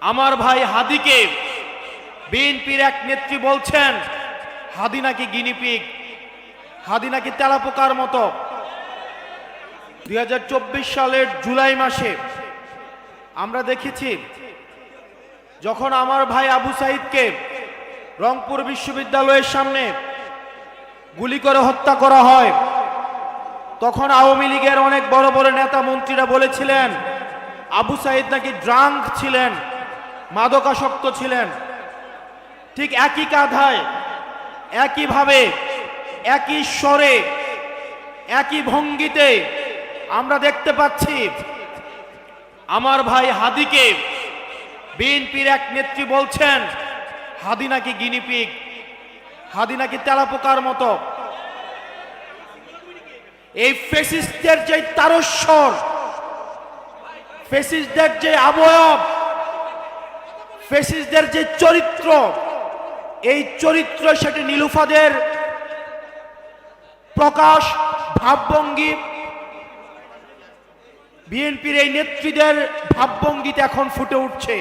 আমার ভাই হাদিকে বিএনপির এক নেত্রী বলছেন হাদি নাকি গিনিপিগ, হাদি নাকি তেলাপোকার মতো। 2024 সালের জুলাই মাসে আমরা দেখেছি যখন আমার ভাই আবু সাইদকে রংপুর বিশ্ববিদ্যালয়ের সামনে গুলি করে হত্যা করা হয়, তখন আওয়ামী লীগের অনেক বড় বড় নেতা মন্ত্রীরা বলেছিলেন আবু সাইদ নাকি ড্রাঙ্ক ছিলেন, মাদকাসক্ত ছিলেন। ঠিক একই কাঁধায়, একইভাবে, একই স্বরে, একই ভঙ্গিতে আমরা দেখতে পাচ্ছি আমার ভাই হাদিকে বিএনপির এক নেত্রী বলছেন হাদি নাকি গিনিপিগ, হাদি নাকি তেলাপোকার মতো। এই ফ্যাসিস্টদের যে তারস্বর, ফ্যাসিস্টদের যে অবয়ব, ফ্যাসিস্টদের যে চরিত্র, এই চরিত্র সেটি নীলুফাদের প্রকাশ, ভাবভঙ্গি, বিএনপির এই নেত্রীদের ভাবভঙ্গিতে এখন ফুটে উঠছে।